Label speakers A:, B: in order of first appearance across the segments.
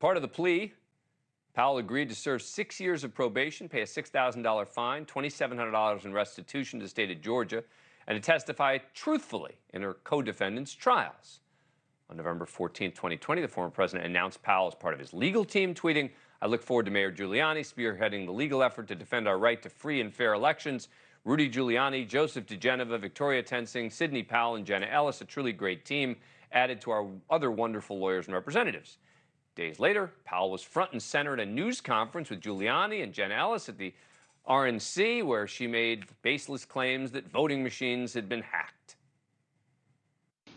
A: Part of the plea, Powell agreed to serve 6 years of probation, pay a $6,000 fine, $2,700 in restitution to the state of Georgia, and to testify truthfully in her co-defendants' trials. On November 14, 2020, the former president announced Powell as part of his legal team, tweeting, "I look forward to Mayor Giuliani spearheading the legal effort to defend our right to free and fair elections. Rudy Giuliani, Joseph DeGeneva, Victoria Tensing, Sidney Powell, and Jenna Ellis, a truly great team, added to our other wonderful lawyers and representatives." Days later, Powell was front and center at a news conference with Giuliani and Jenna Ellis at the RNC, where she made baseless claims that voting machines had been hacked.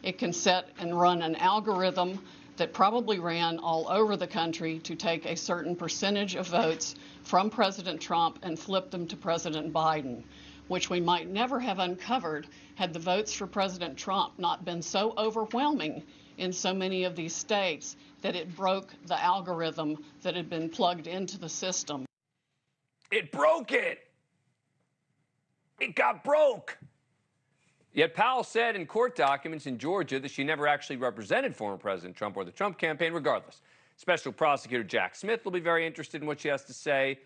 B: It can set and run an algorithm that probably ran all over the country to take a certain percentage of votes from President Trump and flip them to President Biden, which we might never have uncovered had the votes for President Trump not been so overwhelming in so many of these states that it broke the algorithm that had been plugged into the system.
A: It broke it. It got broke. Yet Powell said in court documents in Georgia that she never actually represented former President Trump or the Trump campaign, regardless. Special Prosecutor Jack Smith will be very interested in what she has to say.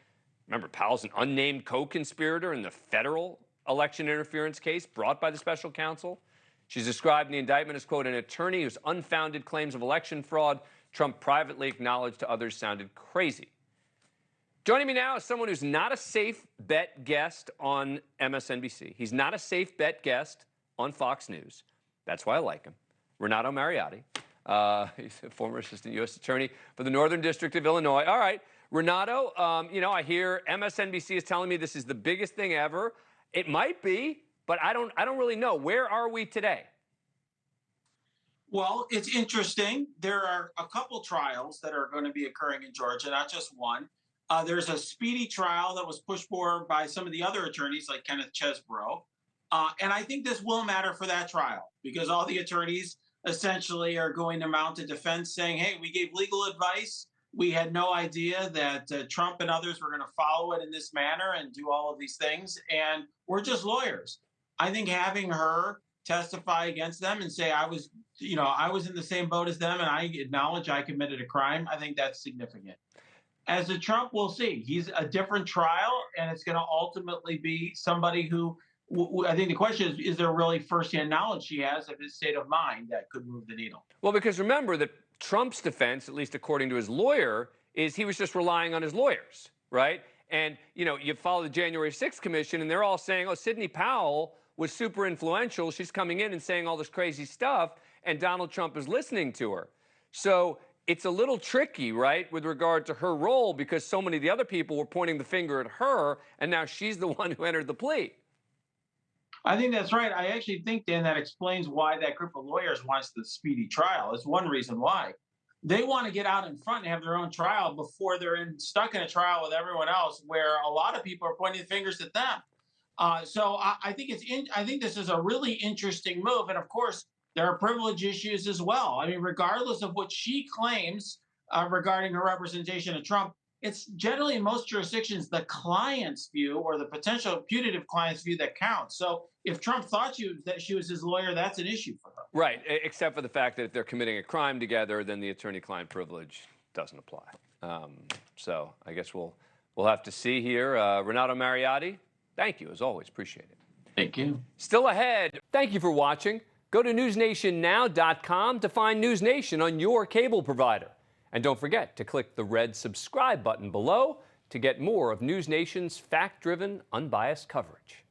A: Remember, Powell's an unnamed co-conspirator in the federal election interference case brought by the special counsel. She's described in the indictment as, quote, an attorney whose unfounded claims of election fraud Trump privately acknowledged to others sounded crazy. Joining me now is someone who's not a safe bet guest on MSNBC. He's not a safe bet guest on Fox News. That's why I like him. Renato Mariotti. He's a former assistant U.S. attorney for the Northern District of Illinois. All right, Renato, I hear MSNBC is telling me this is the biggest thing ever. It might be, but I don't really know. Where are we today?
C: Well, it's interesting. There are a couple trials that are going to be occurring in Georgia, not just one. There's a speedy trial that was pushed forward by some of the other attorneys, like Kenneth Chesebro. And I think this will matter for that trial because all the attorneys essentially are going to mount a defense saying, hey, we gave legal advice. We had no idea that Trump and others were going to follow it in this manner and do all of these things. And we're just lawyers. I think having her testify against them and say, I was in the same boat as them and I acknowledge I committed a crime, I think that's significant. As to Trump, we'll see. He's a different trial, and it's going to ultimately be somebody who I think the question is there really firsthand knowledge she has of his state of mind that could move the needle?
A: Well, because remember that Trump's defense, at least according to his lawyer, is he was just relying on his lawyers, right? And, you follow the January 6th commission, and they're all saying, oh, Sidney Powell was super influential. She's coming in and saying all this crazy stuff, and Donald Trump is listening to her. So it's a little tricky, right, with regard to her role because so many of the other people were pointing the finger at her, and now she's the one who entered the plea.
C: I think that's right. I actually think, Dan, that explains why that group of lawyers wants the speedy trial. It's one reason why. They want to get out in front and have their own trial before they're stuck in a trial with everyone else where a lot of people are pointing fingers at them. So I think this is a really interesting move. And, of course, there are privilege issues as well. I mean, regardless of what she claims regarding her representation of Trump, it's generally in most jurisdictions the client's view or the potential putative client's view that counts. So if Trump thought that she was his lawyer, that's an issue for her.
A: Right, except for the fact that if they're committing a crime together, then the attorney-client privilege doesn't apply. So I guess we'll have to see here. Renato Mariotti, thank you, as always. Appreciate it.
C: Thank you.
A: Still ahead, thank you for watching. Go to newsnationnow.com to find NewsNation on your cable provider. And don't forget to click the red subscribe button below to get more of NewsNation's fact-driven, unbiased coverage.